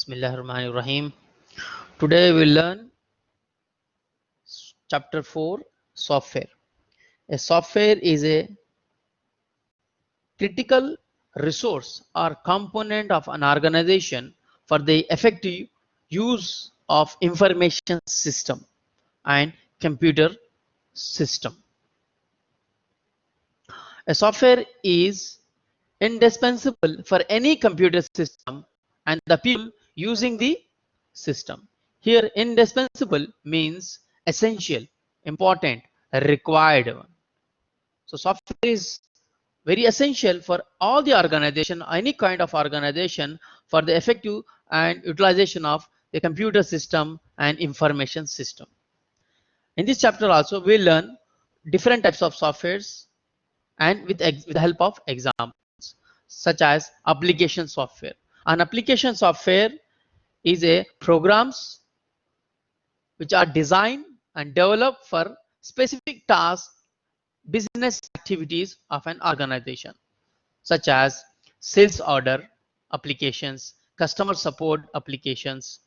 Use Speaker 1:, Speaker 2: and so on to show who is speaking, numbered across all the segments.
Speaker 1: Bismillahirrahmanirrahim. Today we will learn chapter 4 software. A software is a critical resource or component of an organization for the effective use of information system and computer system. A software is indispensable for any computer system and the people using the system. Here, indispensable means essential, important, required. So, software is very essential for all the organization, any kind of organization, for the effective and utilization of the computer system and information system. In this chapter also, we learn different types of softwares and with the help of examples such as application software. An application software is a programs which are designed and developed for specific tasks, business activities of an organization, such as sales order applications, customer support applications,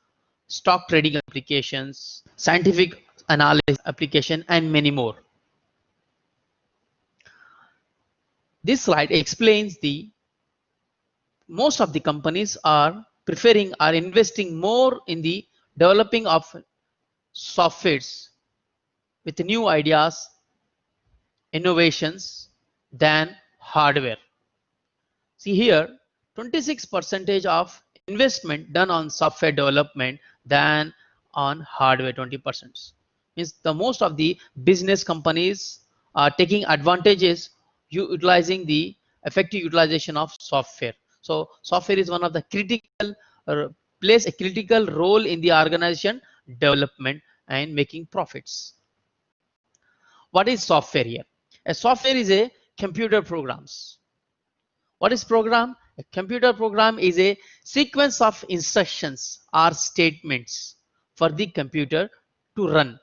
Speaker 1: stock trading applications, scientific analysis application, and many more. This slide explains the most of the companies are investing more in the developing of softwares with new ideas, innovations than hardware. See here, 26% of investment done on software development than on hardware 20%. Means the most of the business companies are taking advantages utilizing the effective utilization of software. So software is one of the critical plays a critical role in the organization development and making profits. What is software here? A software is a computer programs. What is program? A computer program is a sequence of instructions or statements for the computer to run.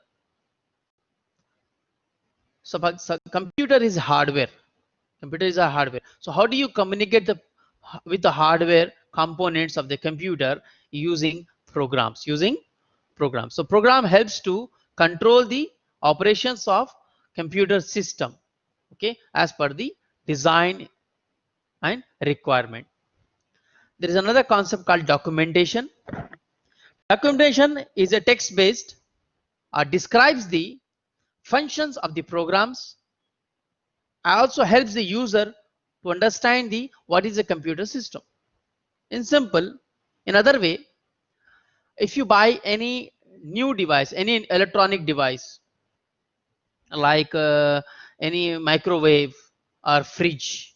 Speaker 1: So computer is hardware. Computer is a hardware. So how do you communicate with the hardware components of the computer? Using programs. So program helps to control the operations of computer system, okay, as per the design and requirement. There is another concept called documentation. Documentation is a text-based or describes the functions of the programs. Also helps the user to understand what is a computer system. In simple, in other way, if you buy any new device, any electronic device like any microwave or fridge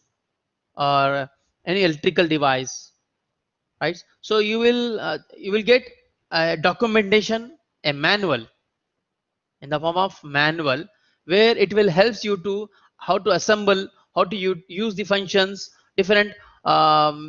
Speaker 1: or any electrical device, right? So you will get a documentation, a manual in the form of manual, where it will helps you to how to assemble, how to use the functions, different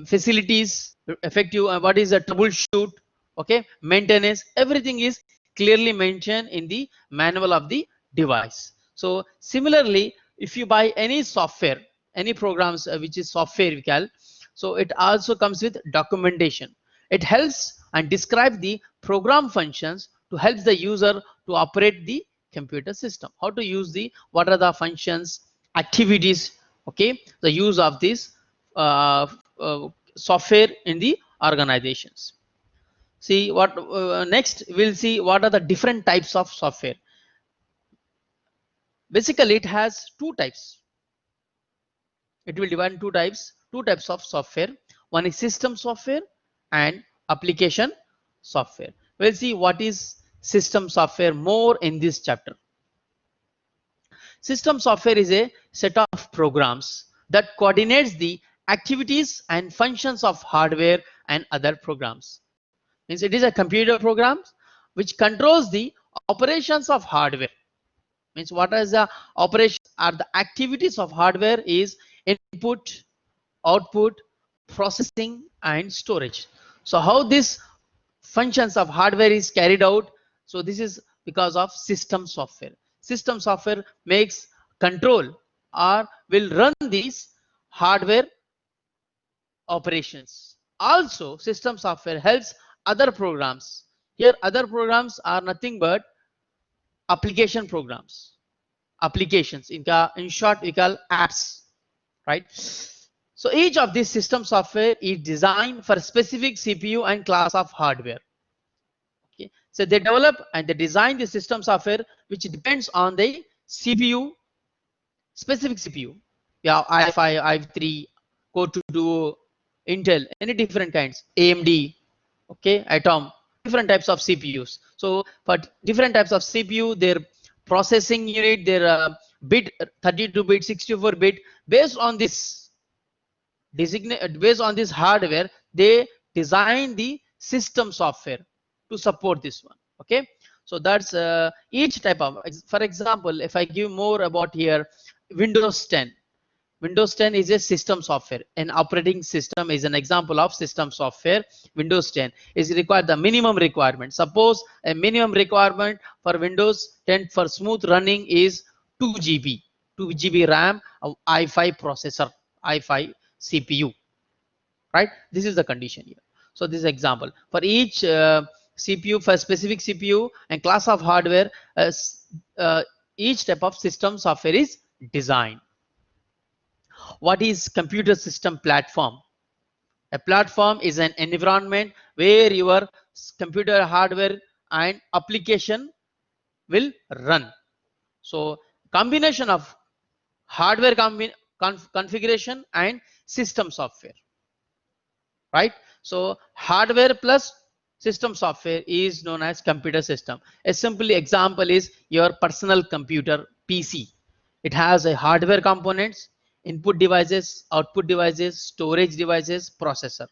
Speaker 1: facilities, effective, what is a troubleshoot, okay, maintenance, everything is clearly mentioned in the manual of the device. So similarly, if you buy any software, any programs which is software we call, so it also comes with documentation. It helps and describes the program functions to help the user to operate the computer system, how to use what are the functions, activities, okay, the use of this software in the organizations. See what next we'll see what are the different types of software. Basically it has two types. It will divide in two types of software. One is system software and application software. We'll see what is system software more in this chapter. System software is a set of programs that coordinates the activities and functions of hardware and other programs. Means it is a computer program which controls the operations of hardware. Means what is the operation or the activities of hardware is input, output, processing, and storage. So how this functions of hardware is carried out? So this is because of system software. System software makes control or will run these hardware operations. Also system software helps other programs. Here other programs are nothing but application programs, applications. In short we call apps, right? So each of these system software is designed for specific CPU and class of hardware. Okay, so they develop and they design the system software which depends on the CPU, specific CPU. Yeah, i5, i3, Core 2 Intel, any different kinds, AMD, okay, Atom, different types of CPUs. So for different types of CPU, their processing unit, their bit, 32-bit, 64-bit, based on this based on this hardware, they design the system software to support this one. Okay, so that's each type of, for example, if I give more about here, Windows 10. Windows 10 is a system software. An operating system is an example of system software. Windows 10 is required the minimum requirement. Suppose a minimum requirement for Windows 10 for smooth running is 2 GB, 2 GB RAM, i5 processor, i5 CPU, right? This is the condition here. So this is example for each CPU, for specific CPU and class of hardware, uh, each type of system software is designed. What is computer system platform? A platform is an environment where your computer hardware and application will run. So combination of hardware configuration and system software, right? So hardware plus system software is known as computer system. A simple example is your personal computer, PC. It has a hardware components, input devices, output devices, storage devices, processor.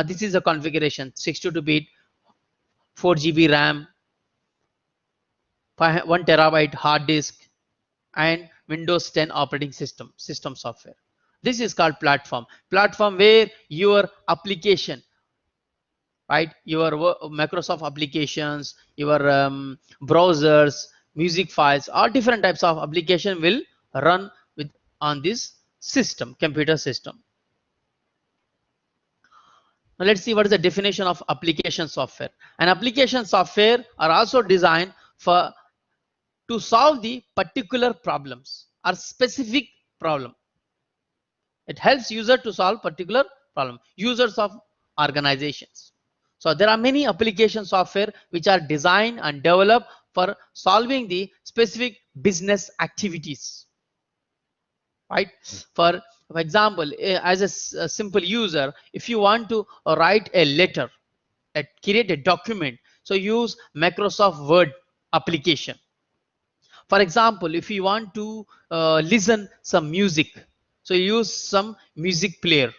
Speaker 1: This is the configuration: 62-bit, 4 GB RAM, 1 terabyte hard disk, and Windows 10 operating system software. This is called platform. Platform where your application, right, your Microsoft applications, your browsers, music files, all different types of application will run with on this system, computer system. Now let's see what is the definition of application software. An application software are also designed for to solve the particular problems or specific problem. It helps user to solve particular problem, users of organizations. So there are many application software which are designed and developed for solving the specific business activities, right? For example, as a simple user, if you want to write a letter, create a document, so use Microsoft Word application. For example, if you want to listen some music, so use some music player.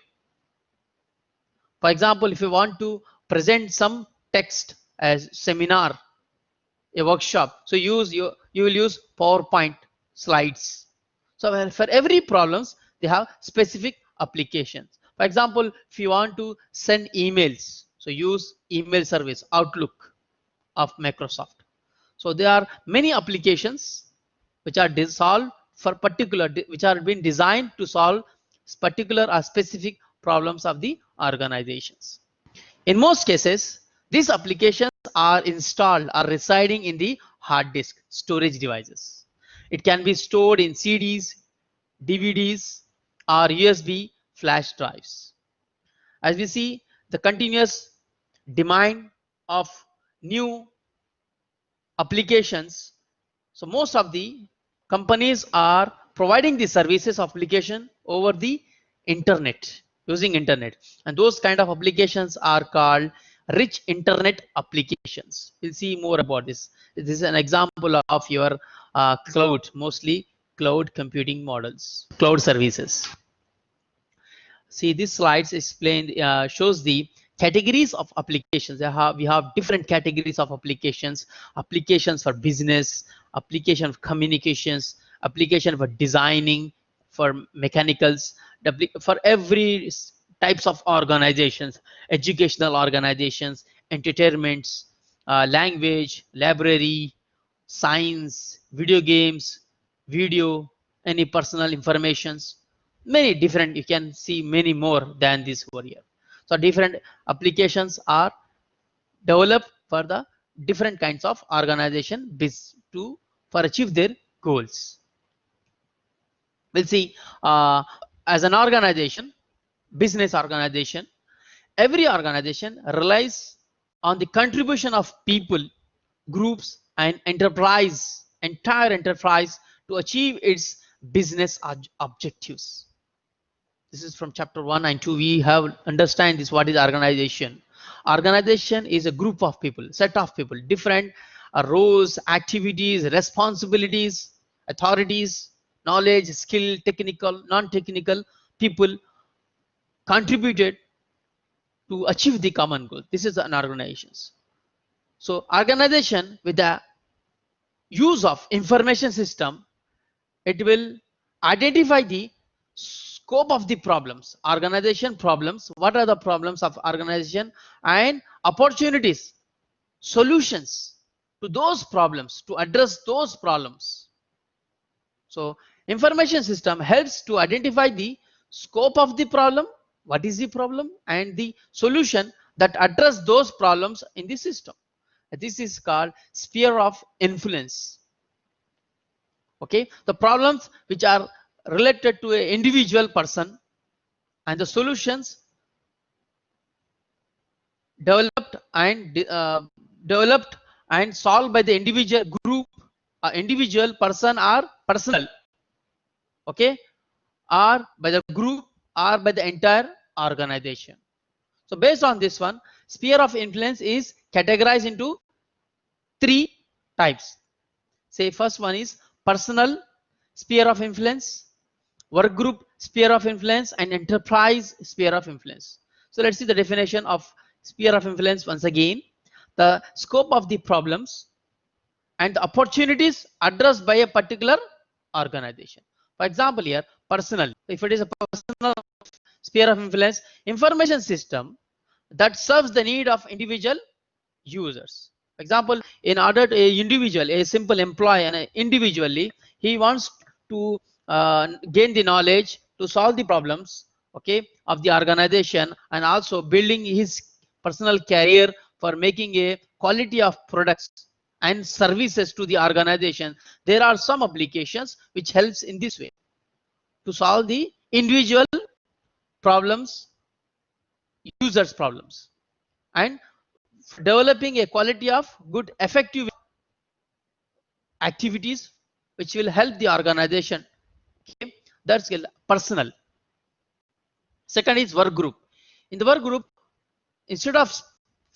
Speaker 1: For example, if you want to present some text as seminar, a workshop, so you will use PowerPoint slides. So for every problems they have specific applications. For example, if you want to send emails, so use email service, Outlook of Microsoft. So there are many applications which are solved for particular, which are being designed to solve particular or specific problems of the organizations. In most cases, these applications are installed or residing in the hard disk storage devices. It can be stored in CDs, DVDs, or USB flash drives. As we see, the continuous demand of new applications, so most of the companies are providing the services of application over the internet, using internet, and those kind of applications are called rich internet applications. We'll see more about this. This is an example of your cloud, mostly cloud computing models, cloud services. See, this slides explain shows the categories of applications. We have different categories of applications: applications for business, application of communications, application for designing, for mechanicals, for every types of organizations, educational organizations, entertainments, language, library, science, video games, video, any personal informations, many different. You can see many more than this over here. So different applications are developed for the different kinds of organization for achieve their goals. We'll see as an organization, business organization, every organization relies on the contribution of people, groups, and entire enterprise to achieve its business objectives. This is from chapter 1 and 2. We have understand this. What is organization? Organization is a group of people, set of people, different roles, activities, responsibilities, authorities, knowledge, skill, technical, non-technical people contributed to achieve the common goal. This is an organization. So organization with the use of information system, it will identify the scope of the problems, organization problems, what are the problems of organization, and opportunities, solutions to those problems, to address those problems. So information system helps to identify the scope of the problem, what is the problem, and the solution that address those problems in the system. This is called sphere of influence. Okay, the problems which are related to an individual person and the solutions developed and solved by the individual group, individual person or personal, okay, or by the group or by the entire organization. So based on this one, sphere of influence is categorized into 3 types. Say first one is personal sphere of influence, work group sphere of influence, and enterprise sphere of influence. So let's see the definition of sphere of influence once again. The scope of the problems and the opportunities addressed by a particular organization. For example, here personal, if it is a personal sphere of influence, information system that serves the need of individual users. For example, in order to a individual, a simple employee, and individually he wants to gain the knowledge to solve the problems, okay, of the organization, and also building his personal career for making a quality of products and services to the organization. There are some applications which helps in this way to solve the individual problems, users problems, and developing a quality of good effective activities which will help the organization. Okay, that's personal. Second is work group. In the work group, instead of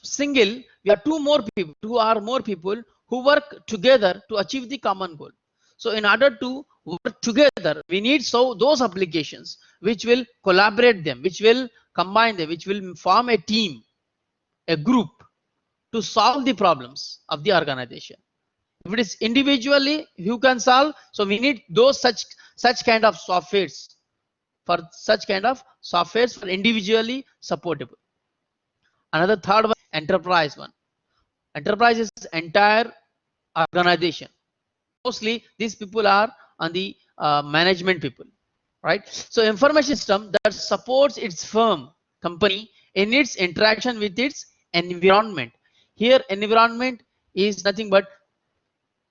Speaker 1: single, we have two or more people who work together to achieve the common goal. So in order to work together, we need those applications which will collaborate them, which will combine them, which will form a team, a group to solve the problems of the organization. If it is individually who can solve, so we need those such kind of softwares for individually supportable. Another third one, enterprise one. Enterprise is entire organization. Mostly these people are on the management people, right? So information system that supports its firm, company in its interaction with its environment. Here environment is nothing but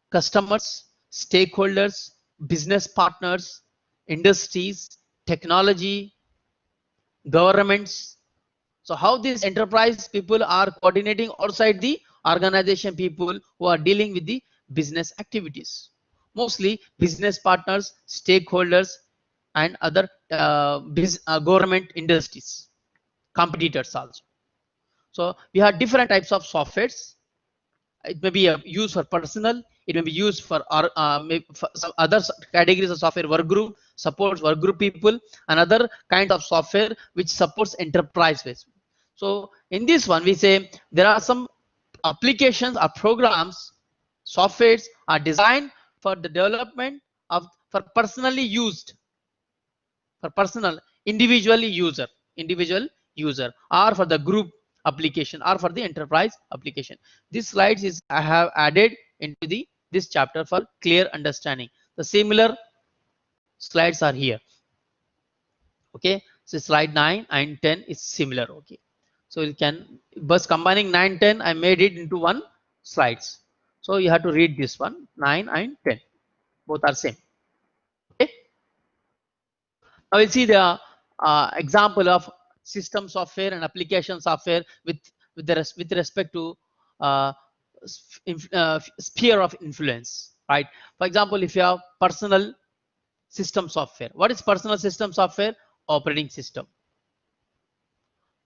Speaker 1: customers, stakeholders, business partners, industries, technology, governments. So how these enterprise people are coordinating outside the organization people who are dealing with the business activities. Mostly business partners, stakeholders, and other government industries, competitors also. So we have different types of softwares. It may be used for personal, it may be used for some other categories of software. Work group supports work group people, another kind of software which supports enterprise based. So in this one we say there are some applications or programs, softwares are designed for the development of for personally used, for personal individual user, or for the group application, or for the enterprise application. This slides is I have added into this chapter for clear understanding. The similar slides are here. Okay, so slide 9 and 10 is similar. Okay, So you can, but combining 9, 10, I made it into one slides. So you have to read this one, 9 and 10. Both are same. Okay. Now we'll see the example of system software and application software with respect to uh, sphere of influence, right? For example, if you have personal system software, what is personal system software? Operating system,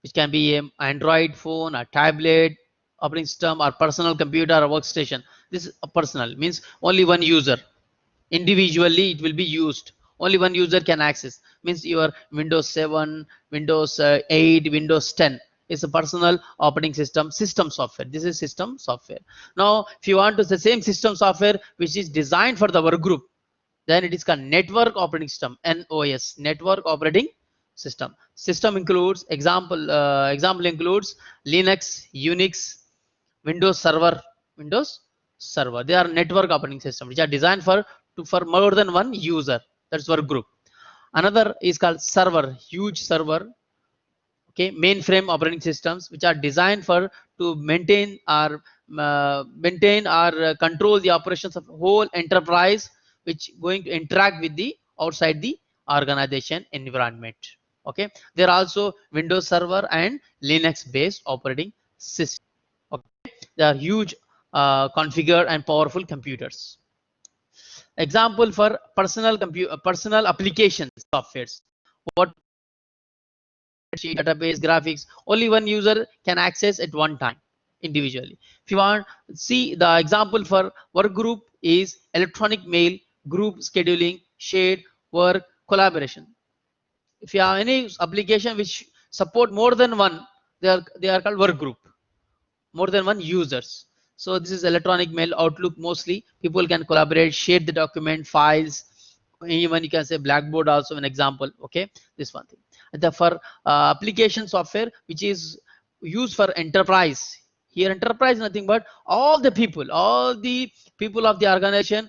Speaker 1: which can be an Android phone, a tablet, operating system, or personal computer or workstation. This is a personal, means only one user. Individually, it will be used. Only one user can access. Means your Windows 7, Windows 8, Windows 10 is a personal operating system software. This is system software. Now, if you want to the same system software which is designed for the work group, then it is called network operating system, NOS, network operating system. System includes example includes Linux, Unix, Windows Server. They are network operating system which are designed for more than one user. That's work group. Another is called server, huge server. Okay, mainframe operating systems which are designed for to maintain or control the operations of whole enterprise, which going to interact with the outside the organization environment. Okay, there are also Windows Server and Linux based operating system. Okay, they are huge configured and powerful computers. Example for personal application softwares. What database, graphics, only one user can access at one time individually. If you want see the example for work group is electronic mail, group scheduling, shared work, collaboration. If you have any application which support more than one, they are called work group, more than one users. So this is electronic mail, Outlook. Mostly people can collaborate, share the document files. Even you can say Blackboard also an example. Okay, this one thing. And the for application software which is used for enterprise. Here enterprise nothing but all the people of the organization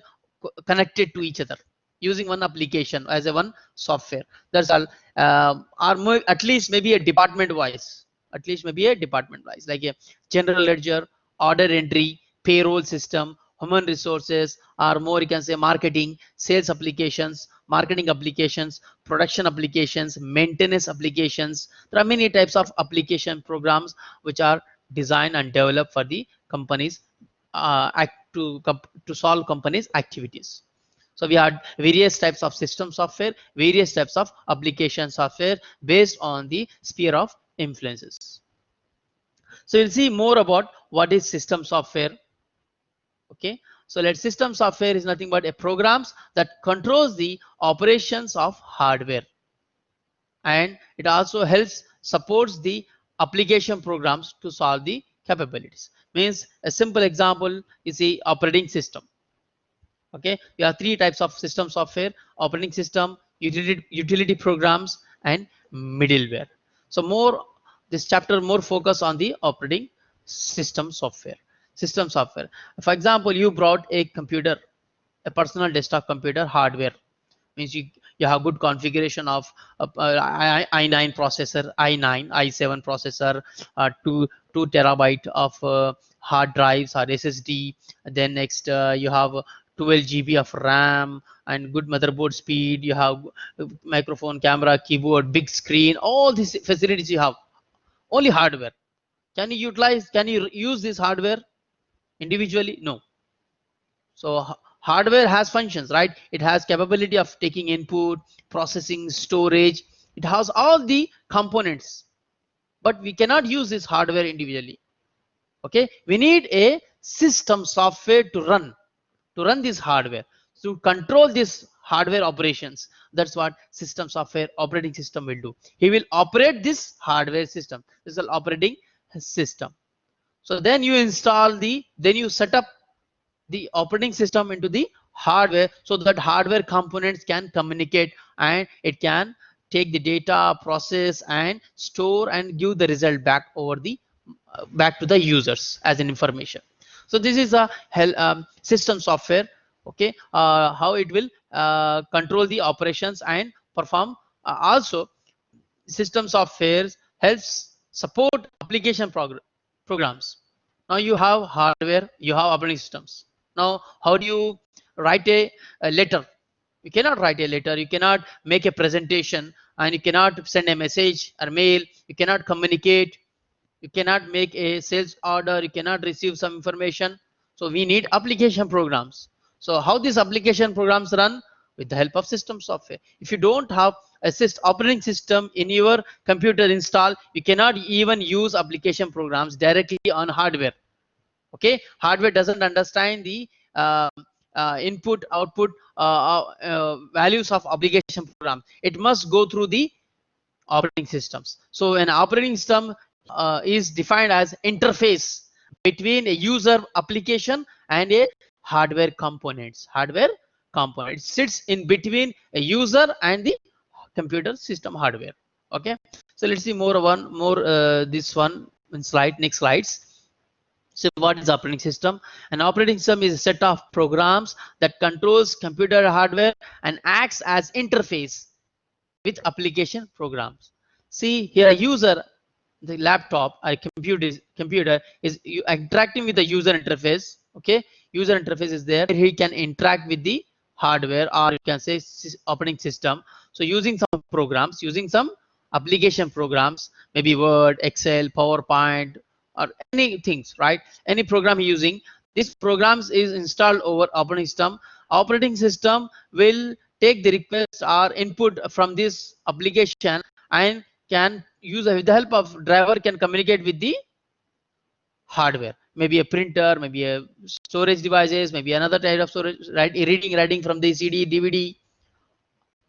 Speaker 1: connected to each other using one application as a one software. That's all. Or more, at least maybe a department wise. At least maybe a department wise, like a general ledger, order entry, payroll system, human resources, or more you can say marketing, sales applications, marketing applications, production applications, maintenance applications. There are many types of application programs which are designed and developed for the companies to solve companies activities. So we had various types of system software, various types of application software based on the sphere of influences. So we'll see more about what is system software. Okay, so let system software is nothing but a programs that controls the operations of hardware, and it also helps supports the application programs to solve the capabilities. Means a simple example is the operating system. Okay, we have three types of system software: operating system, utility programs, and middleware. So more this chapter more focus on the operating system software. For example, you brought a computer, a personal desktop computer hardware. Means you have good configuration of i9 processor, i7 processor, 2 terabyte of hard drives or SSD. Then next you have 12 GB of RAM and good motherboard speed. You have microphone, camera, keyboard, big screen, all these facilities you have. Only hardware. Can you use this hardware individually? No. So hardware has functions, right? It has capability of taking input, processing, storage. It has all the components, but we cannot use this hardware individually. Okay, we need a system software to run this hardware, to control this hardware operations. That's what system software operating system will do. He will operate this hardware system. This is an operating system. So then you set up the operating system into the hardware so that hardware components can communicate, and it can take the data, process and store and give the result back over the back to the users as an information. So this is a system software. Okay, how it will control the operations and perform. Also system software helps support application programs. Now you have hardware, you have operating systems. Now how do you write a letter? You cannot write a letter, you cannot make a presentation, and you cannot send a message or mail, you cannot communicate, you cannot make a sales order, you cannot receive some information. So we need application programs. So how these application programs run? With the help of system software. If you don't have a operating system in your computer installed, you cannot even use application programs directly on hardware. Okay, hardware doesn't understand the input output values of application program. It must go through the operating systems. So an operating system is defined as interface between a user application and a hardware components. Hardware component, it sits in between a user and the computer system hardware. Okay, so let's see more this one in slide, next slides. So what is operating system? An operating system is a set of programs that controls computer hardware and acts as interface with application programs. See here, a user, the laptop or computer is interacting with the user interface. Okay, user interface is there. He can interact with the hardware, or you can say operating system. So using some programs, using some application programs, maybe Word, Excel, PowerPoint, or any things, right? Any program using these programs is installed over operating system. Operating system will take the request or input from this application and can use, with the help of driver, can communicate with the hardware, maybe a printer, maybe a storage devices, maybe another type of storage, right? Writing from the CD, DVD.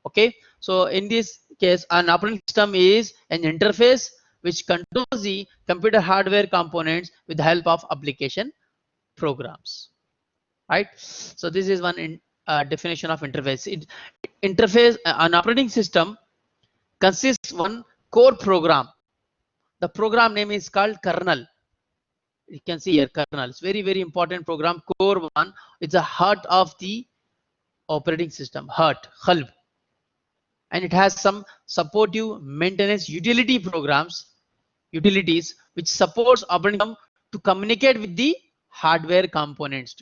Speaker 1: Okay, so in this case, an operating system is an interface which controls the computer hardware components with the help of application programs, right? So this is one definition of interface. Interface, an operating system consists one core program. The program name is called kernel. You can see here kernel. It's very important program. Core one. It's the heart of the operating system. Heart, qalb. And it has some supportive maintenance utilities which supports operating system to communicate with the hardware components,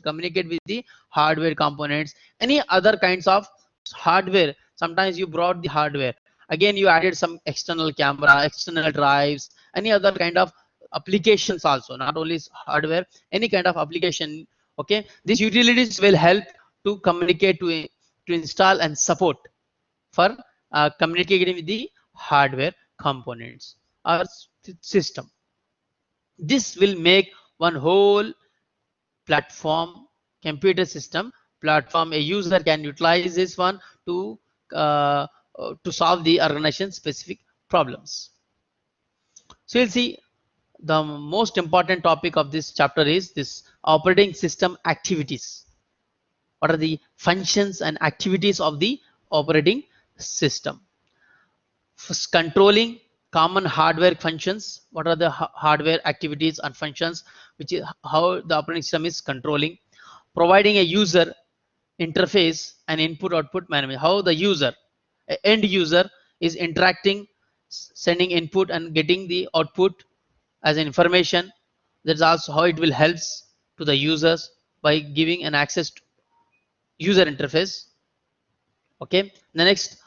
Speaker 1: any other kinds of hardware. Sometimes you brought the hardware, again you added some external camera, external drives, any other kind of applications also, not only hardware, any kind of application. Okay, these utilities will help to communicate, to install and support for communicating with the hardware components or system. This will make one whole platform, computer system platform. A user can utilize this one to solve the organization specific problems. So you'll see the most important topic of this chapter is this operating system activities. What are the functions and activities of the operating system? First, controlling common hardware functions. What are the hardware activities and functions, which is how the operating system is controlling? Providing a user interface and input output management, how the user, end user, is interacting, sending input and getting the output as an information. That's also how it will helps to the users by giving an access to user interface. Okay, the next,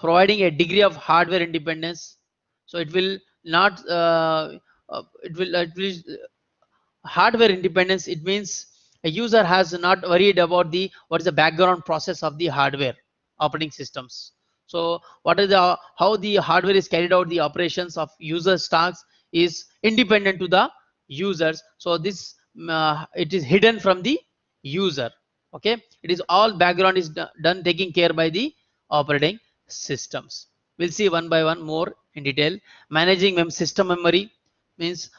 Speaker 1: providing a degree of hardware independence. So it will not it will hardware independence. It means a user has not worried about the what is the background process of the hardware operating systems. So what is the how the hardware is carried out, the operations of user tasks is independent to the users. So this it is hidden from the user. Okay, it is all background is done taking care by the operating systems. We'll see one by one more in detail. Managing system memory means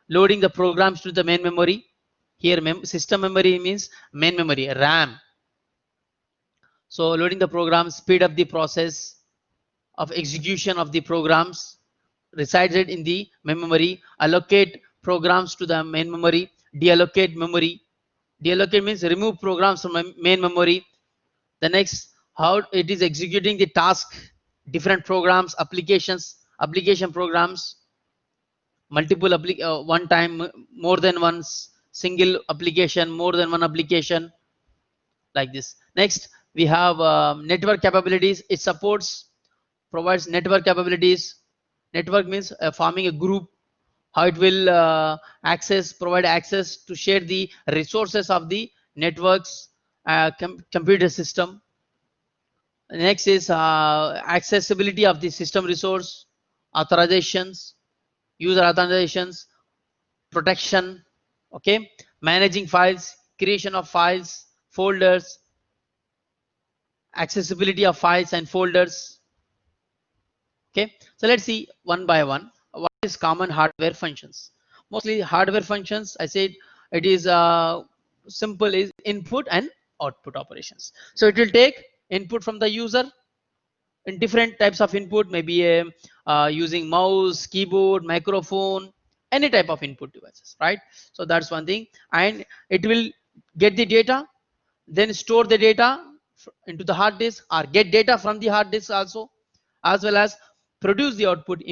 Speaker 1: loading the programs to the main memory. Here system memory means main memory, RAM. So loading the programs, speed up the process of execution of the programs resided in the main memory. Allocate programs to the main memory. Deallocate memory. Deallocate means remove programs from main memory. The next, how it is executing the task, different programs, application programs. multiple one time, more than one single application, more than one application, like this. Next, we have network capabilities. It provides network capabilities. Network means forming a group, how it will provide access to share the resources of the networks computer system. Next is accessibility of the system resource, authorizations, user authorizations, protection, okay, managing files, creation of files, folders, accessibility of files and folders. Okay, so let's see one by one. What is common hardware functions? Mostly hardware functions, I said it is simple is input and output operations. So it will take input from the user in different types of input, maybe using mouse, keyboard, microphone, any type of input devices, right? So that's one thing. And it will get the data, then store the data into the hard disk, or get data from the hard disk also, as well as produce the output,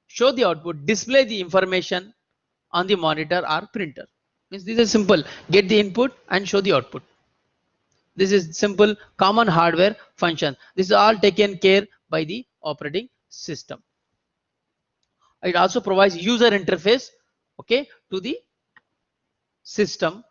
Speaker 1: show the output, display the information on the monitor or printer. Means this is simple, get the input and show the output. This is simple common hardware function. This is all taken care by the operating system. It also provides user interface, okay, to the system,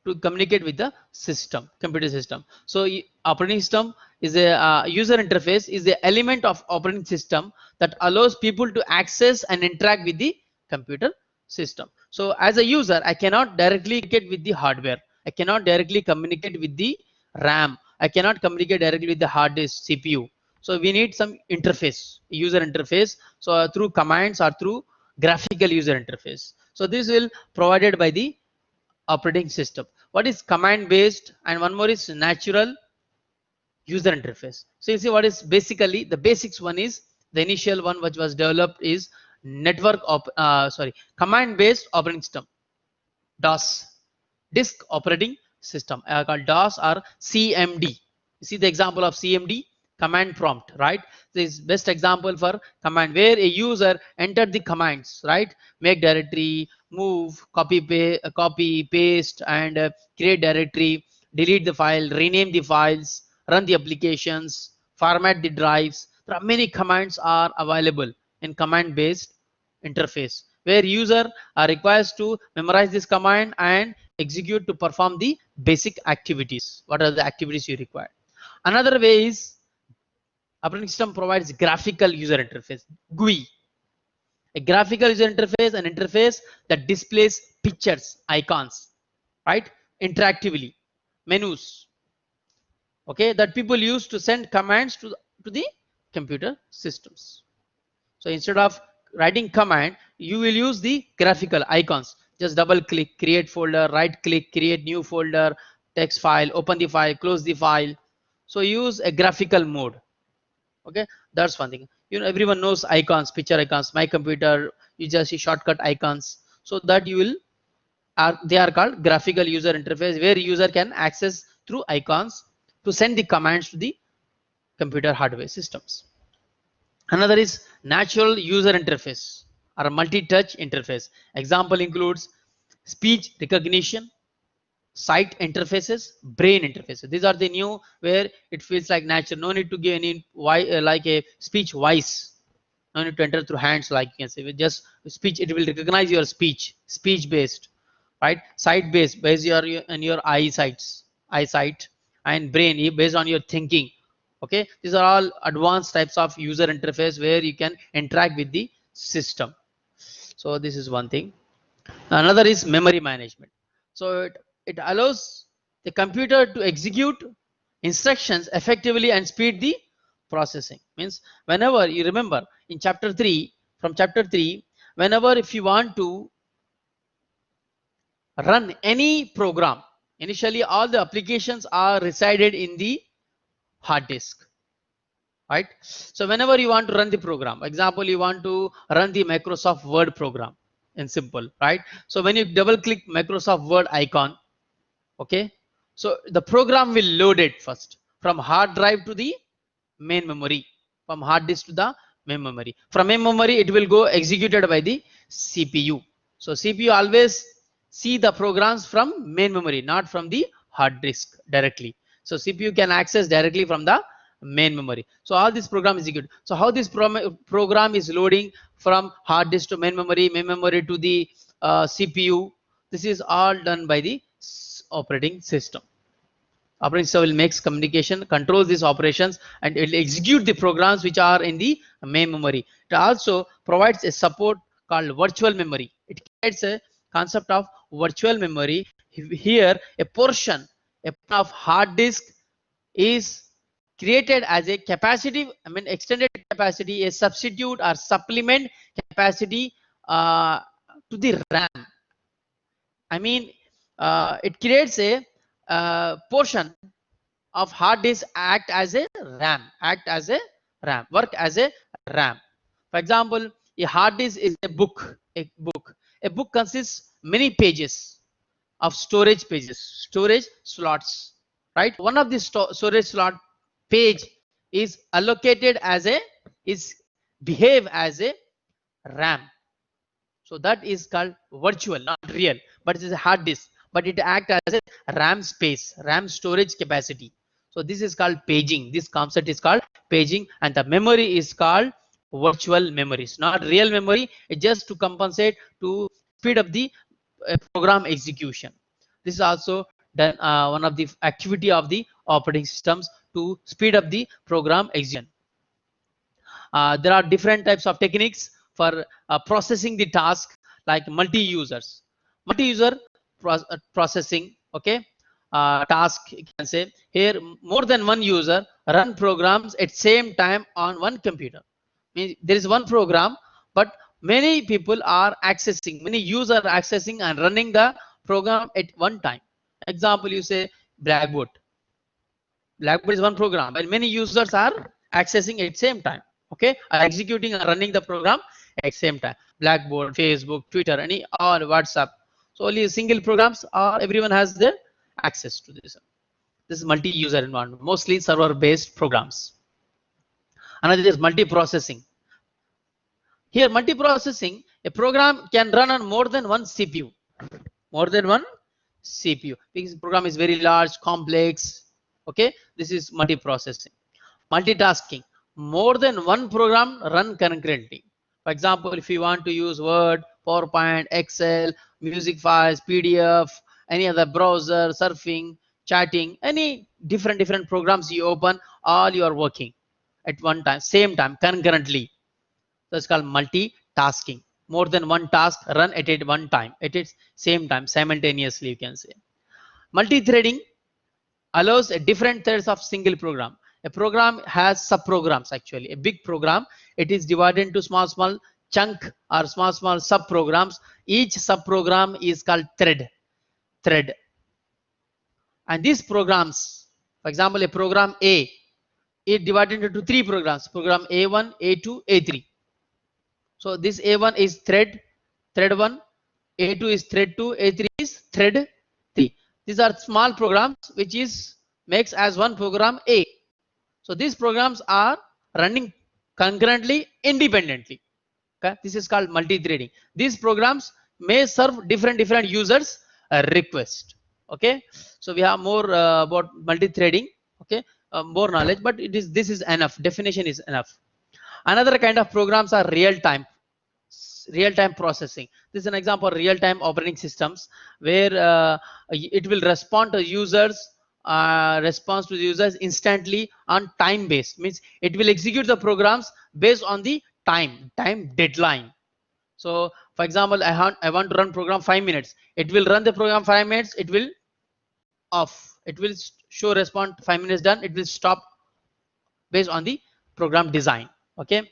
Speaker 1: to communicate with the system, computer system. So operating system is a user interface is the element of operating system that allows people to access and interact with the computer system. So as a user, I cannot directly communicate with the hardware. I cannot directly communicate with the RAM. I cannot communicate directly with the hard disk, CPU. So we need some interface, user interface. So through commands or through graphical user interface. So this will provided by the operating system. What is command based, and one more is natural user interface. So you see what is basically the basics. One is the initial one which was developed is command based operating system, DOS, disk operating system, called DOS or CMD. You see the example of CMD, command prompt, right? This is best example for command, where a user entered the commands, right? Make directory, move, copy, paste, and create directory, delete the file, rename the files, run the applications, format the drives. There are many commands are available in command based interface, where user requires to memorize this command and execute to perform the basic activities. What are the activities you require? Another way is operating system provides graphical user interface, GUI. A graphical user interface, an interface that displays pictures, icons, right? Interactively, menus, okay, that people use to send commands to the computer systems. So instead of writing command, you will use the graphical icons. Just double click, create folder, right click, create new folder, text file, open the file, close the file. So use a graphical mode. Okay, that's one thing. You know, everyone knows icons, picture icons. My computer, you just see shortcut icons. So that you will, they are called graphical user interface, where user can access through icons to send the commands to the computer hardware systems. Another is natural user interface or multi-touch interface. Example includes speech recognition, sight interfaces, brain interfaces. These are the new, where it feels like natural. No need to give any like a speech voice. No need to enter through hands, like you can say. With just speech, it will recognize your speech based, right? Sight based, based on your eyesight, and brain based on your thinking. Okay, these are all advanced types of user interface where you can interact with the system. So this is one thing. Another is memory management. So it allows the computer to execute instructions effectively and speed the processing. Means whenever you remember in chapter 3, from chapter 3, whenever if you want to run any program, initially all the applications are resided in the hard disk, right? So whenever you want to run the program, example, you want to run the Microsoft Word program in simple, right? So when you double click Microsoft Word icon, okay, so the program will load it first from hard drive to the main memory, from hard disk to the main memory. From main memory, it will go executed by the CPU. So CPU always see the programs from main memory, not from the hard disk directly. So CPU can access directly from the main memory. So all this program is executed. So how this program is loading from hard disk to main memory to the CPU, this is all done by the operating system. Operating system will make communication, controls these operations, and it will execute the programs which are in the main memory. It also provides a support called virtual memory. It creates a concept of virtual memory. Here, a portion of hard disk is created as a capacity, extended capacity, a substitute or supplement capacity to the RAM. It creates a portion of hard disk work as a RAM. For example, a hard disk is a book. A book consists many pages of storage slots, right? One of the storage slot page is allocated as behave as a RAM. So that is called virtual, not real, but it is a hard disk, but it acts as a RAM space, RAM storage capacity. So this is called paging. This concept is called paging, and the memory is called virtual memory. It's not real memory. It's just to compensate, to speed up the program execution. This is also done one of the activity of the operating systems to speed up the program execution. There are different types of techniques for processing the task, like multi-users. Multi-user processing, okay, task, you can say. Here, more than one user run programs at same time on one computer. Means there is one program, but many people are accessing, many users are accessing and running the program at one time. Example, you say Blackboard. Blackboard is one program, and many users are accessing at same time. Okay, are executing and running the program at same time. Blackboard, Facebook, Twitter, any or WhatsApp. So only single programs, or everyone has their access to this. This is multi-user environment, mostly server-based programs. Another is multi-processing. Here, multi-processing, a program can run on more than one CPU. More than one CPU. Because the program is very large, complex. Okay, this is multi-processing. Multitasking. More than one program run concurrently. For example, if you want to use Word, PowerPoint, Excel, music files, PDF, any other browser, surfing, chatting, any different programs you open, all you are working at one time, same time, concurrently. So it's called multitasking. More than one task run at one time, at its same time, simultaneously, you can say. Multi-threading allows a different threads of single program. A program has subprograms. Actually, a big program, it is divided into small chunk or small subprograms. Each subprogram is called thread. And these programs, for example, a program A, it divided into three programs: program A1, A2, A3. So this A1 is thread 1, A2 is thread 2, A3 is thread 3. These are small programs which is makes as one program A. So these programs are running concurrently, independently. Okay, this is called multi-threading. These programs may serve different users request. Okay, so we have more about multi-threading. Okay, more knowledge, but this is enough. Definition is enough. Another kind of programs are real-time processing. This is an example of real-time operating systems, where it will respond to users instantly on time based. Means it will execute the programs based on the time deadline. So for example, I want to run program 5 minutes. It will run the program 5 minutes. It will off. It will show respond 5 minutes done. It will stop based on the program design. Okay,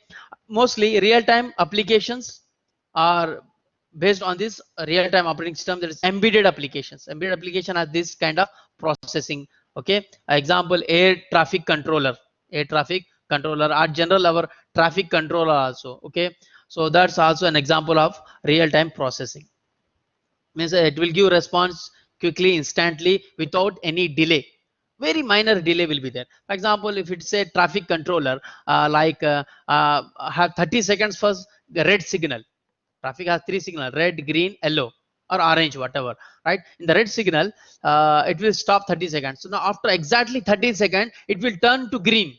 Speaker 1: mostly real-time applications are based on this real-time operating system. There is embedded applications. Embedded application are this kind of processing. Okay, example, air traffic controller, or general our traffic controller also. Okay, so that's also an example of real-time processing. Means it will give response quickly, instantly, without any delay. very minor delay will be there. For example, if it's a traffic controller, have 30 seconds for the red signal. Traffic has 3 signals: red, green, yellow, or orange, whatever, right? In the red signal, it will stop 30 seconds. So now after exactly 30 seconds, it will turn to green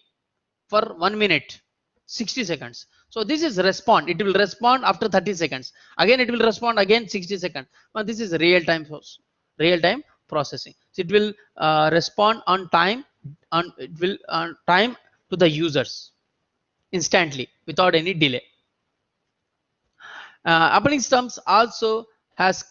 Speaker 1: for 1 minute, 60 seconds. So this is respond. It will respond after 30 seconds. Again, it will respond again 60 seconds. Now this is real time processing. So it will respond on time, it will on time to the users instantly without any delay. Operating systems also has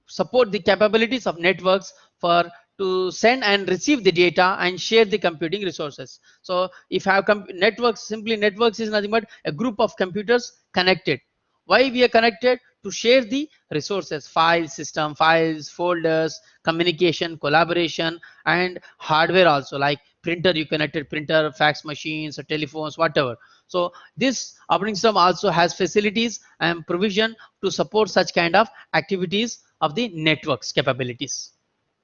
Speaker 1: support the capabilities of networks for to send and receive the data and share the computing resources. So if you have networks, simply networks is nothing but a group of computers connected. Why we are connected? To share the resources, file system, files, folders, communication, collaboration, and hardware also, like printer, you connected printer, fax machines, or telephones, whatever. So this operating system also has facilities and provision to support such kind of activities of the network's capabilities.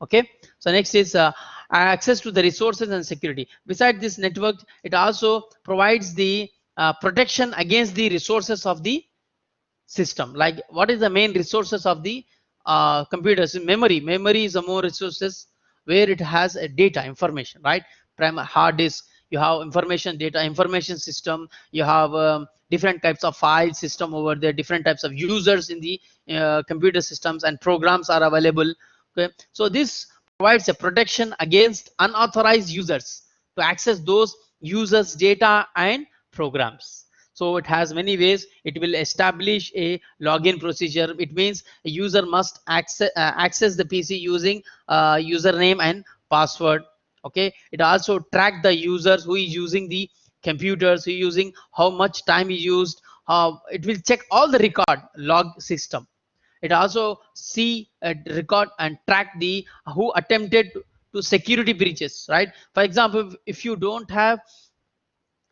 Speaker 1: Okay, so next is access to the resources and security. Besides this network, it also provides the protection against the resources of the system. Like, what is the main resources of the computers? Memory is a more resources where it has a data information, right? Hard disk, you have information, data information system, you have different types of file system over there, different types of users in the computer systems, and programs are available. Okay, so this provides a protection against unauthorized users to access those users data and programs. So it has many ways. It will establish a login procedure. It means a user must access the PC using username and password. Okay, it also track the users who is using the computers, who is using, how much time he used. It will check all the record log system. It also see, record and track the who attempted to security breaches, right? For example, if you don't have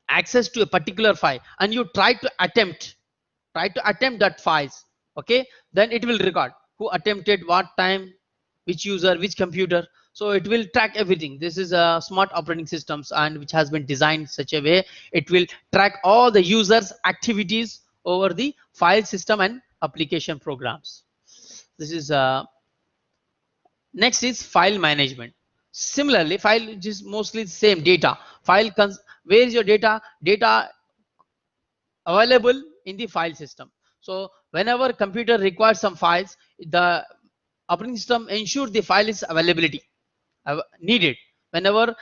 Speaker 1: access to a particular file and you try to attempt that files, okay, then it will record who attempted, what time, which user, which computer. So it will track everything. This is a smart operating systems, and which has been designed such a way it will track all the users activities over the file system and application programs. This is next is file management. Similarly, file is mostly the same. Data file where is your data available in the file system. So whenever computer requires some files, the operating system ensures the file is availability needed. Whenever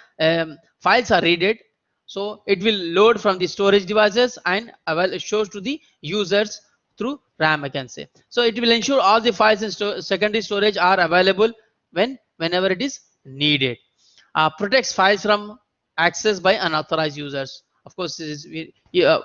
Speaker 1: files are needed, so it will load from the storage devices and shows to the users through RAM, I can say. So it will ensure all the files in secondary storage are available whenever it is needed. Protects files from access by unauthorized users. Of course, this is,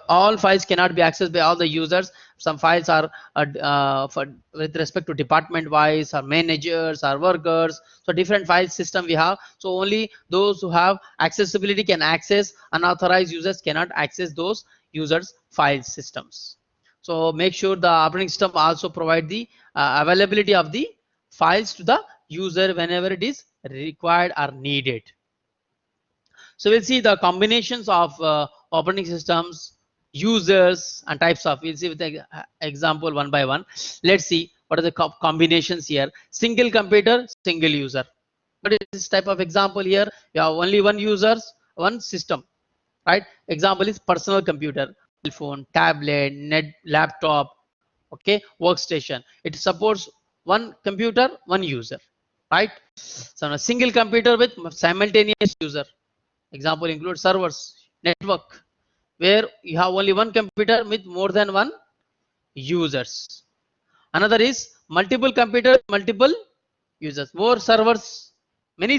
Speaker 1: all files cannot be accessed by all the users. Some files are with respect to department wise, or managers, or workers. So different file system we have. So only those who have accessibility can access. Unauthorized users cannot access those users file systems. So make sure the operating system also provide the availability of the files to the user whenever it is required or needed. So we'll see the combinations of operating systems, users, and types of. We'll see with the example one by one. Let's see what are the combinations here. Single computer, single user. What is this type of example here? You have only one users, one system, right? Example is personal computer, phone, tablet, laptop, okay, workstation. It supports one computer, one user, right? So a single computer with simultaneous user. Example include servers, network, where you have only one computer with more than one users. Another is multiple computers, multiple users, more servers, many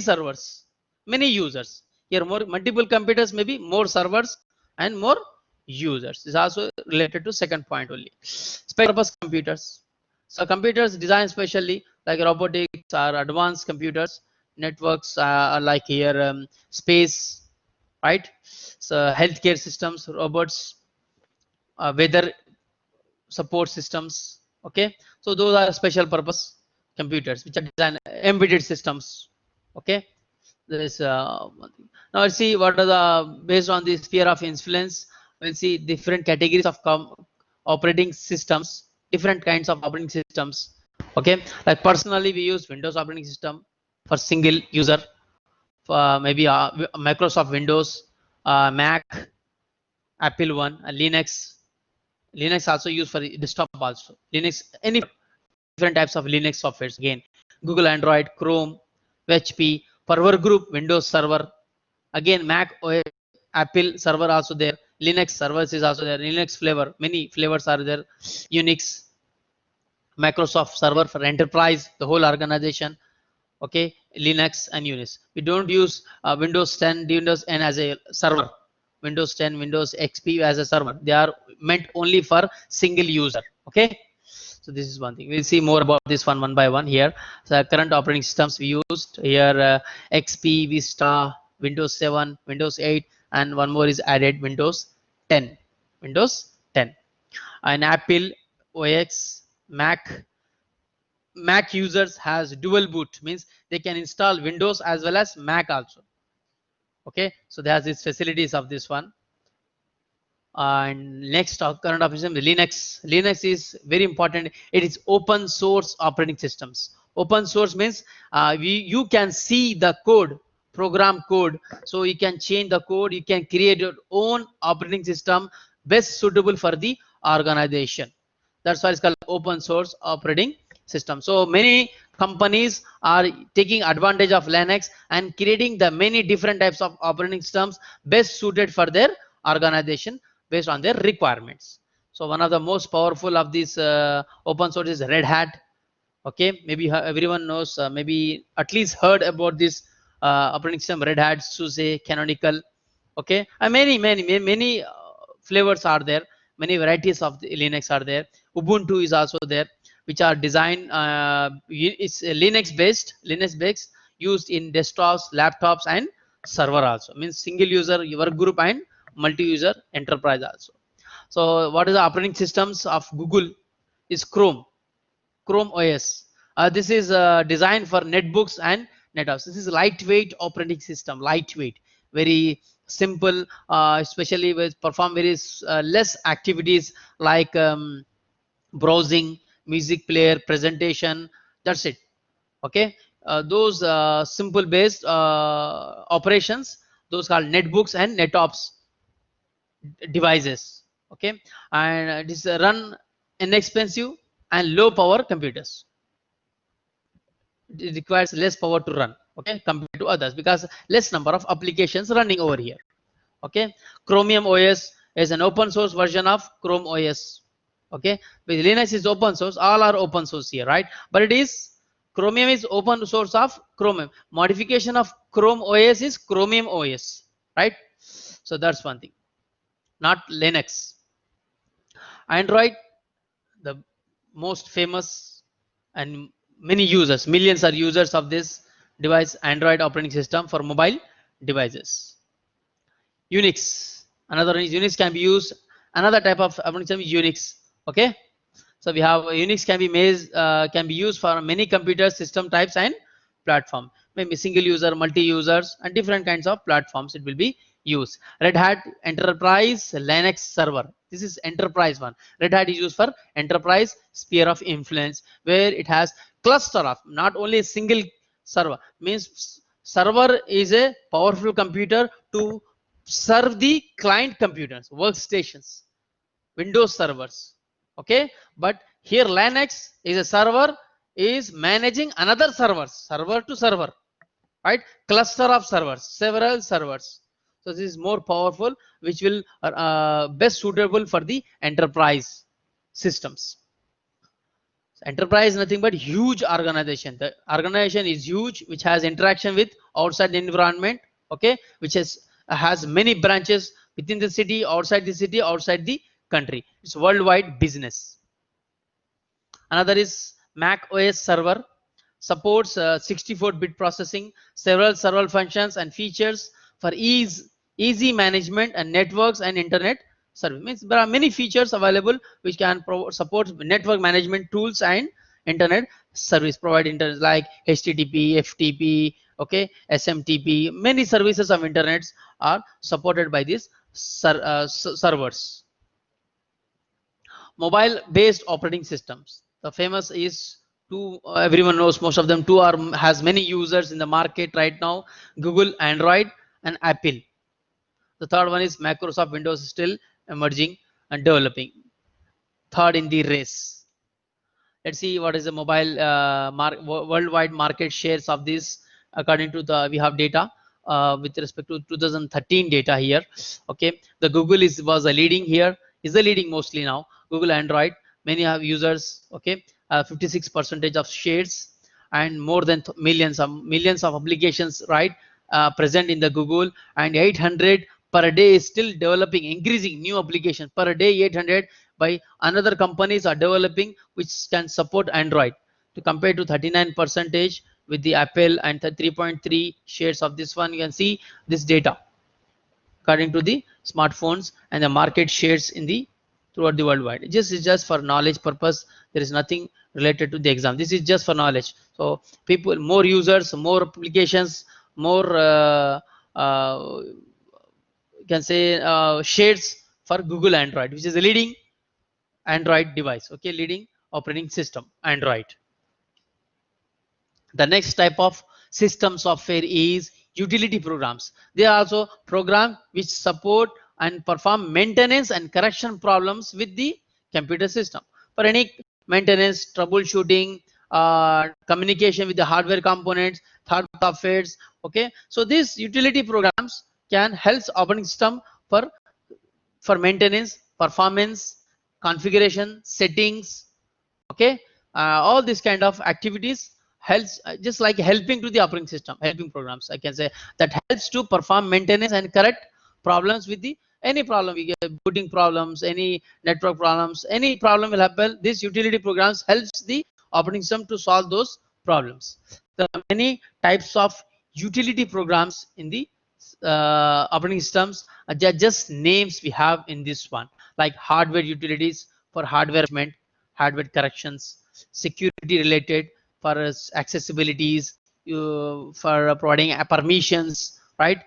Speaker 1: users. Here more multiple computers, maybe more servers and more users. This is also related to second point only. Special purpose computers. So computers designed specially like robotics or advanced computers. Networks are like here space, right? So healthcare systems, robots, weather support systems. Okay, so those are special purpose computers which are designed embedded systems. Okay, there is one thing. Now let's see what are the, based on the sphere of influence, we'll see different categories of operating systems, different kinds of operating systems. Okay, like personally we use Windows operating system for single user, for maybe Microsoft Windows, Mac, Apple one, Linux. Linux also used for desktop also. Linux, any different types of Linux softwares. Again, Google Android, Chrome, HP, for our group, Windows Server. Again, Mac OS, Apple server also there. Linux servers is also there. Linux flavor, many flavors are there. Unix, Microsoft server for enterprise, the whole organization. Okay, Linux and Unix. We don't use Windows 10, Windows N as a server. Windows 10, Windows XP as a server. They are meant only for single user. Okay. So this is one thing. We'll see more about this one by one here. So current operating systems we used here, XP, Vista, Windows 7, Windows 8, and one more is added, Windows 10. Windows 10. And Apple OS, Mac users has dual boot, means they can install Windows as well as Mac also. Okay, so there's these facilities of this one. And next, current operating system, Linux. Linux is very important. It is open source operating systems. Open source means you can see the code, program code, so you can change the code, you can create your own operating system best suitable for the organization. That's why it's called open source operating system. So many companies are taking advantage of Linux and creating the many different types of operating systems best suited for their organization based on their requirements. So one of the most powerful of these open source is Red Hat. Okay, maybe everyone knows, maybe at least heard about this operating system, Red Hat, SUSE, Canonical. Okay, and many flavors are there. Many varieties of the Linux are there. Ubuntu is also there, which are designed, it's Linux based, used in desktops, laptops, and server also. Means single user, your group, and multi-user enterprise also. So what is the operating systems of Google is Chrome OS. This is designed for netbooks and netapps. This is lightweight operating system, lightweight, very simple, especially with perform very less activities like browsing, music player, presentation. That's it. Okay, those simple based operations, those called netbooks and netapps devices. Okay, and it is run inexpensive and low power computers. It requires less power to run, okay, compared to others, because less number of applications running over here. Okay, Chromium OS is an open source version of Chrome OS. Okay, with Linux is open source, all are open source here, right? But it is Chromium is open source of Chromium. Modification of Chrome OS is Chromium OS, right? So that's one thing. Not Linux. Android, the most famous, and many users, millions are users of this device, Android operating system for mobile devices. Unix, another is Unix can be used, another type of operating system is Unix. Okay, so we have Unix can be used for many computer system types and platform, maybe single user, multi users, and different kinds of platforms it will be used. Red Hat Enterprise Linux Server, this is enterprise one. Red Hat is used for enterprise sphere of influence, where it has cluster of not only a single server, means server is a powerful computer to serve the client computers, workstations, Windows servers. Okay, but here Linux is a server is managing another server to server, right? Cluster of servers, several servers. So this is more powerful, which will best suitable for the enterprise systems. Enterprise is nothing but huge organization. The organization is huge, which has interaction with outside the environment. Okay, which has many branches within the city, outside the country. It's worldwide business. Another is Mac OS server, supports 64-bit processing, several server functions and features for easy management and networks and internet service. Means there are many features available which can support network management tools and internet service, provide internet like HTTP, FTP, Okay, SMTP, many services of internets are supported by these servers. Mobile based operating systems, the famous is two, everyone knows, most of them, two are has many users in the market right now: Google Android and Apple. The third one is Microsoft Windows, still emerging and developing, third in the race. Let's see what is the mobile worldwide market shares of this. According to the, we have data with respect to 2013 data here. Okay, the Google was a leading here, is the leading mostly now. Google Android, many have users. Okay, 56% of shares, and more than millions of applications, right, present in the Google, and 800 per day is still developing, increasing new application per day. 800 by another companies are developing which can support Android, to compare to 39% with the Apple and 3.3 shares of this one. You can see this data according to the smartphones and the market shares in the throughout the worldwide. Just is just for knowledge purpose. There is nothing related to the exam. This is just for knowledge. So people, more users, more applications, more you can say shares for Google Android, which is a leading Android device. Okay, leading operating system Android. The next type of system software is utility programs. They are also programs which support and perform maintenance and correction problems with the computer system. For any maintenance, troubleshooting, communication with the hardware components, third softwares. Okay, so these utility programs can help operating system for maintenance, performance, configuration, settings. Okay, all these kind of activities helps, just like helping to the operating system, helping programs, I can say, that helps to perform maintenance and correct problems with the any problem. We get booting problems, any network problems, any problem will happen. These utility programs helps the operating system to solve those problems. There are many types of utility programs in the operating systems. They are just names we have in this one, like hardware utilities for hardware management, hardware corrections, security related for accessibilities, for providing permissions, right,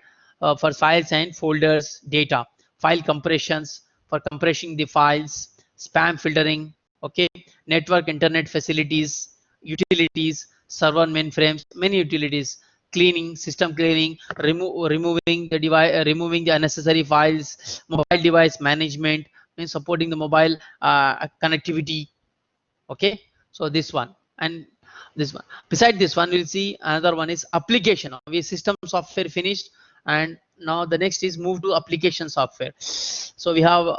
Speaker 1: for files and folders, data, file compressions for compressing the files, spam filtering. Okay, network internet facilities, utilities, server mainframes, many utilities, cleaning, system cleaning, removing the device, removing the unnecessary files, mobile device management, means supporting the mobile connectivity. Okay, so this one and this one. Beside this one, we'll see another one is application. We system software finished, and now the next is move to application software. So we have,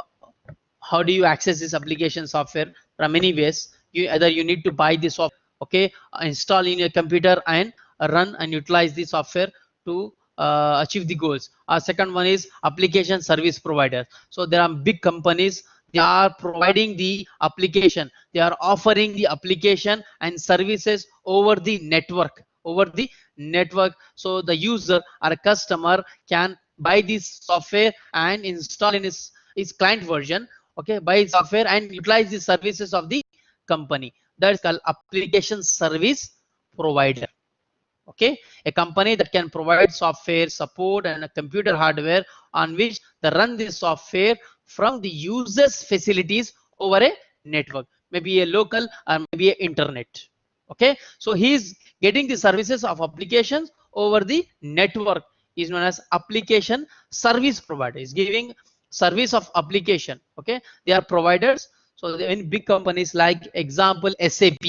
Speaker 1: how do you access this application software? There are many ways. Either you need to buy this software, okay, install in your computer and run and utilize the software to achieve the goals. Our second one is application service provider. So there are big companies, they are providing the application, they are offering the application and services over the network, so the user or a customer can buy this software and install in his client version. Okay, buy software and utilize the services of the company. That is called application service provider. Okay, a company that can provide software support and a computer hardware on which they run the software from the user's facilities over a network, maybe a local or maybe a internet. Okay, so he is getting the services of applications over the network, is known as application service provider. Is giving service of application. Okay, they are providers. So in big companies like example SAP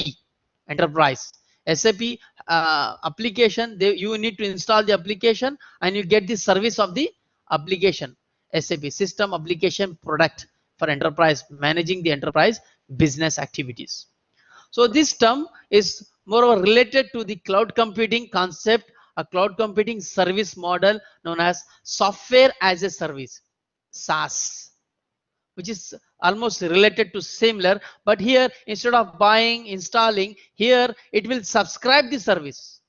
Speaker 1: Enterprise, SAP application, you need to install the application and you get the service of the application. SAP system application product for enterprise, managing the enterprise business activities. So this term is more related to the cloud computing concept, a cloud computing service model known as software as a service, SaaS, which is almost related to similar, but here instead of buying, installing, here it will subscribe the service.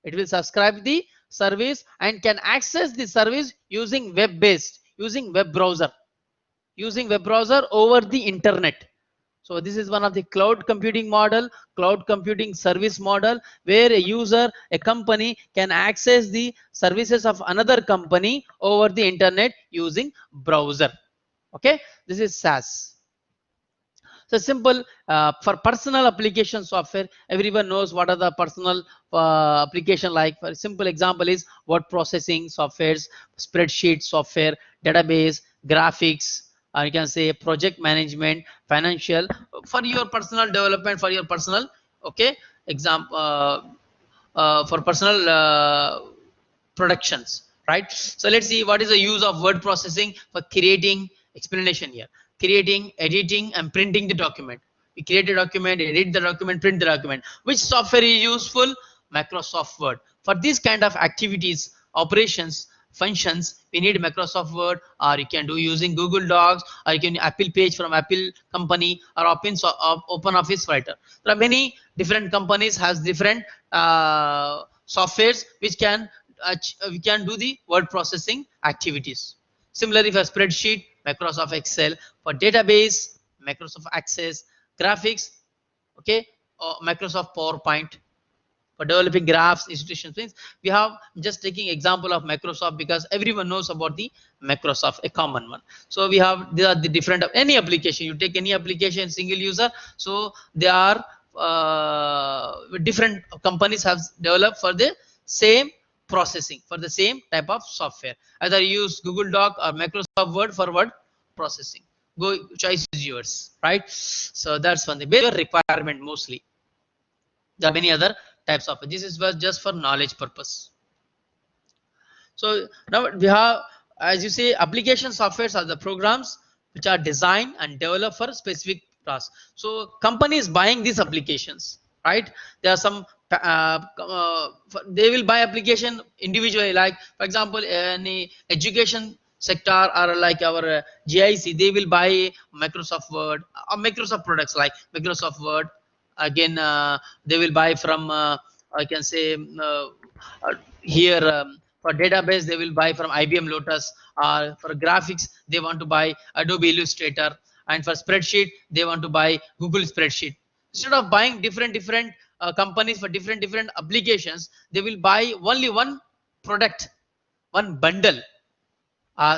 Speaker 1: It will subscribe the service and can access the service using web based, using web browser over the internet. So this is one of the cloud computing model, cloud computing service model, where a user, a company can access the services of another company over the internet using browser. Okay, this is SaaS. So simple for personal application software, everyone knows what are the personal application. Like for simple example is word processing softwares, spreadsheet software, database, graphics, or you can say project management, financial, for your personal development, for your personal, okay, example, for personal productions, right? So let's see what is the use of word processing for creating. Explanation here: creating, editing, and printing the document. We create a document, edit the document, print the document. Which software is useful? Microsoft Word. For these kind of activities, operations, functions, we need Microsoft Word, or you can do using Google Docs, or you can Apple Page from Apple company, or Open Office Writer. There are many different companies has different softwares which can we can do the word processing activities. Similarly, for spreadsheet, Microsoft Excel; for database, Microsoft Access; graphics, okay, Microsoft PowerPoint; for developing graphs, institutions. Means we have just taking example of Microsoft because everyone knows about the Microsoft, a common one. So we have, these are the different, any application, you take any application, single user, so they are different companies have developed for the same processing, for the same type of software. Either use Google Doc or Microsoft Word for word processing. Go, choice is yours, right? So that's one thing. Based on requirement mostly. There are many other types of it. This is just for knowledge purpose. So now we have, as you say, application softwares are the programs which are designed and developed for specific tasks. So companies buying these applications, right? There are some they will buy application individually. Like for example, any education sector or like our GIC, they will buy Microsoft Word or Microsoft products like Microsoft Word. Again, they will buy from I can say here. For database, they will buy from IBM Lotus. For graphics, they want to buy Adobe Illustrator. And for spreadsheet, they want to buy Google Spreadsheet. Instead of buying different companies for different applications, they will buy only one product, one bundle,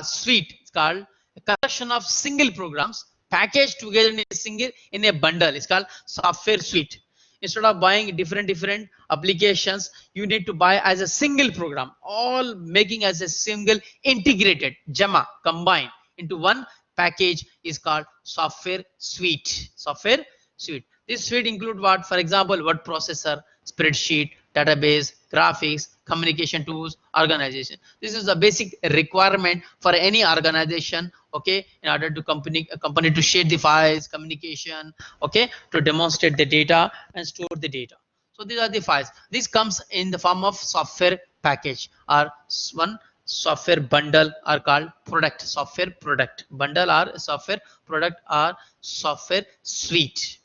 Speaker 1: suite. It's called a collection of single programs packaged together in a single, in a bundle. It's called software suite. Instead of buying different applications, you need to buy as a single program, all making as a single integrated JAMA, combined into one package, is called software suite. Software suite. This suite include what? For example, word processor, spreadsheet, database, graphics, communication tools, organization. This is the basic requirement for any organization, okay, in order to a company to share the files, communication, okay, to demonstrate the data and store the data. So these are the files. This comes in the form of software package, or one software bundle, are called product, software product bundle, or software product, or software suite.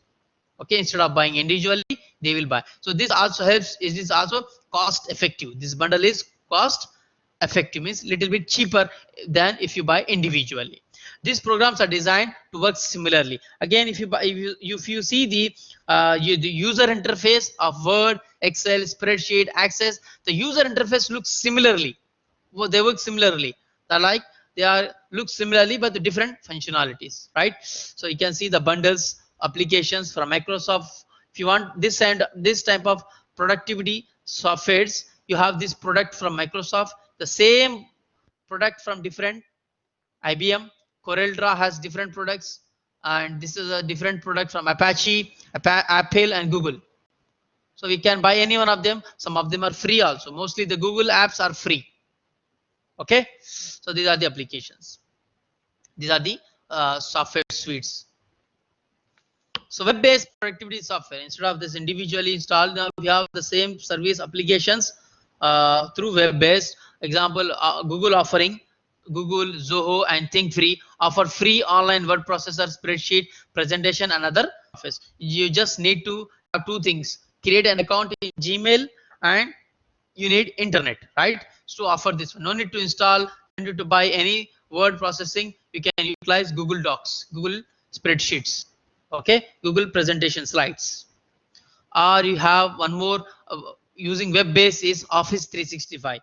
Speaker 1: Okay, instead of buying individually, they will buy. So this also helps, is this also cost effective. This bundle is cost effective, means little bit cheaper than if you buy individually. These programs are designed to work similarly. Again, if you buy, if you see the user interface of Word, Excel, spreadsheet, Access, the user interface looks similarly. Well, they work similarly. They're like, they are look similarly but the different functionalities, right? So you can see the bundles applications from Microsoft. If you want this and this type of productivity softwares, you have this product from Microsoft, the same product from different IBM. CorelDRAW has different products, and this is a different product from Apache, Apple, and Google. So we can buy any one of them. Some of them are free also. Mostly the Google apps are free. Okay, so these are the applications. These are the software suites. So web-based productivity software, instead of this individually installed, now we have the same service applications through web-based. Example, Google offering, Google, Zoho, and ThinkFree offer free online word processor, spreadsheet, presentation, and other office. You just need to have two things: create an account in Gmail, and you need internet, right, to offer this one. No need to install, no need to buy any word processing. You can utilize Google Docs, Google Spreadsheets. Okay, Google presentation slides. Or you have one more using web based is Office 365.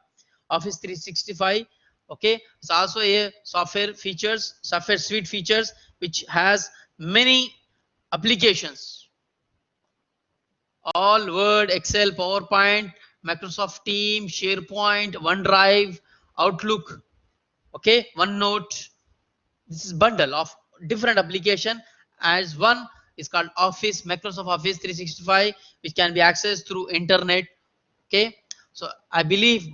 Speaker 1: Office 365, okay, it's also a software suite features which has many applications, all Word, Excel, PowerPoint, Microsoft Teams, SharePoint, OneDrive, Outlook, okay, OneNote. This is bundle of different application. As one is called Office, Microsoft Office 365, which can be accessed through internet. Okay, so I believe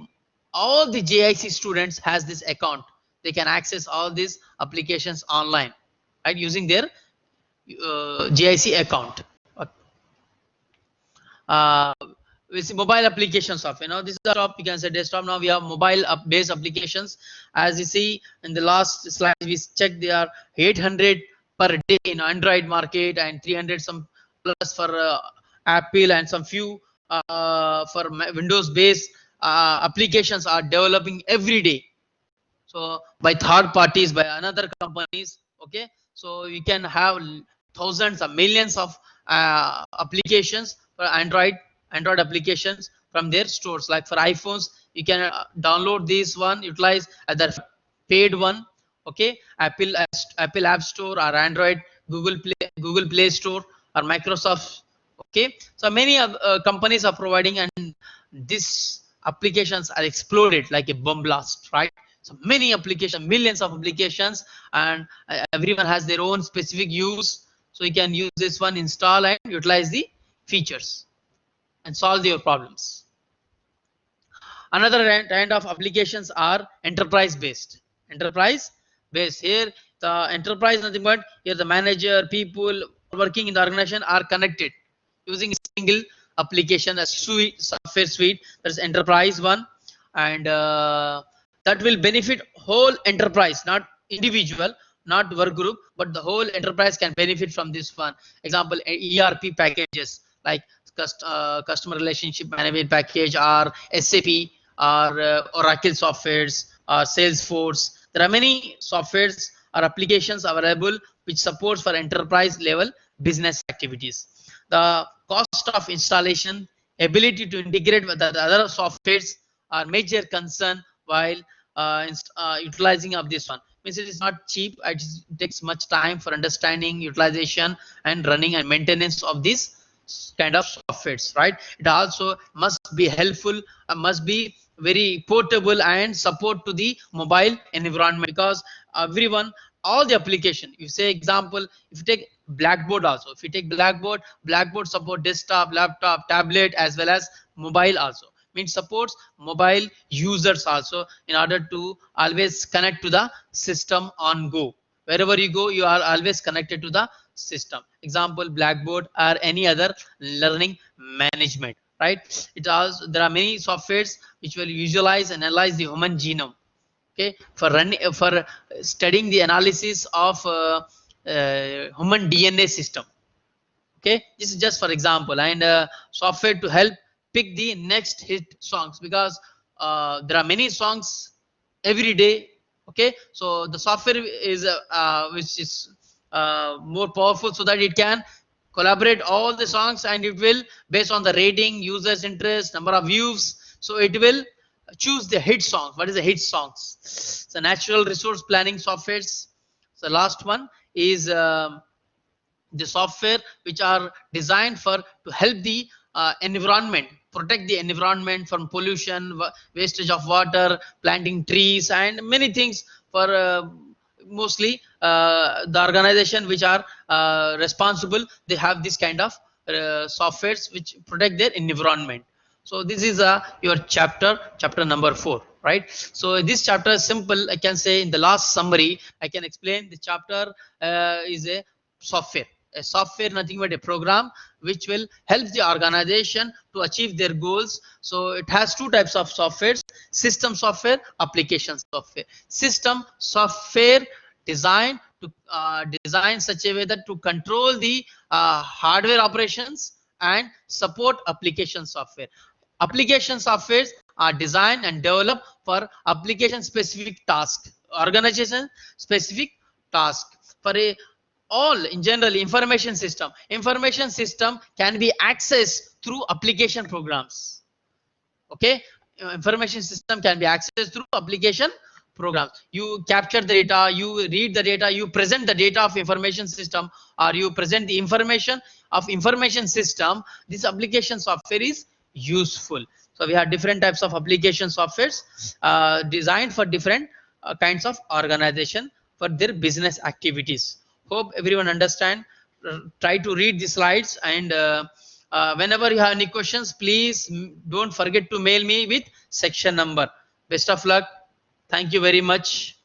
Speaker 1: all the JIC students has this account. They can access all these applications online, right, using their JIC account. uh, with mobile applications of, this is the top, you can say desktop. Now we have mobile based applications. As you see in the last slide, we checked there are 800 per day in Android market and 300 some plus for Apple, and some few for Windows based applications are developing every day, so by third parties, by another companies. Okay, so you can have thousands or millions of applications for Android applications from their stores. Like for iPhones, you can download this one, utilize either paid one. Okay, Apple App Store, or Android Google Play Store, or Microsoft. Okay, so many companies are providing, and these applications are exploded like a bomb blast, right? So many applications, millions of applications, and everyone has their own specific use. So you can use this one, install and utilize the features and solve your problems. Another kind of applications are enterprise based. Here the enterprise, nothing but here the manager, people working in the organization are connected using a single application, a software suite. There's enterprise one, and that will benefit whole enterprise, not individual, not work group, but the whole enterprise can benefit from this one. Example, ERP packages like customer relationship management package, or SAP, or Oracle softwares, or Salesforce. There are many softwares or applications available which supports for enterprise level business activities. The cost of installation, ability to integrate with the other softwares are major concern while utilizing of this one. Means it is not cheap. It takes much time for understanding, utilization, and running and maintenance of these kind of softwares, right? It also must be helpful, must be very portable and support to the mobile environment, because everyone, all the application, you say example, if you take Blackboard also, if you take Blackboard support desktop, laptop, tablet, as well as mobile also. Means supports mobile users also, in order to always connect to the system on go. Wherever you go, you are always connected to the system. Example, Blackboard or any other learning management, right? It also, there are many softwares which will visualize and analyze the human genome. Okay, for studying the analysis of human DNA system. Okay, this is just for example. And software to help pick the next hit songs, because there are many songs every day. Okay, so the software is which is more powerful, so that it can collaborate all the songs, and it will, based on the rating, users interest, number of views, so it will choose the hit songs. What is the hit songs? So natural resource planning softwares. So last one is the software which are designed for to help the environment, protect the environment from pollution, wastage of water, planting trees, and many things for mostly the organization which are responsible. They have this kind of softwares which protect their environment. So this is your chapter number 4, right? So this chapter is simple. I can say in the last summary, I can explain the chapter is a software. A software, nothing but a program which will help the organization to achieve their goals. So it has two types of softwares: system software, application software. System software designed to design such a way that to control the hardware operations and support application software. Application softwares are designed and developed for application specific task, organization specific task. For a all in general information system can be accessed through application programs. Okay, information system can be accessed through application programs. You capture the data, you read the data, you present the data of information system, or you present the information of information system. This application software is useful. So we have different types of application softwares designed for different kinds of organization for their business activities. Hope everyone understand. Try to read the slides, and whenever you have any questions, please don't forget to mail me with section number. Best of luck. Thank you very much.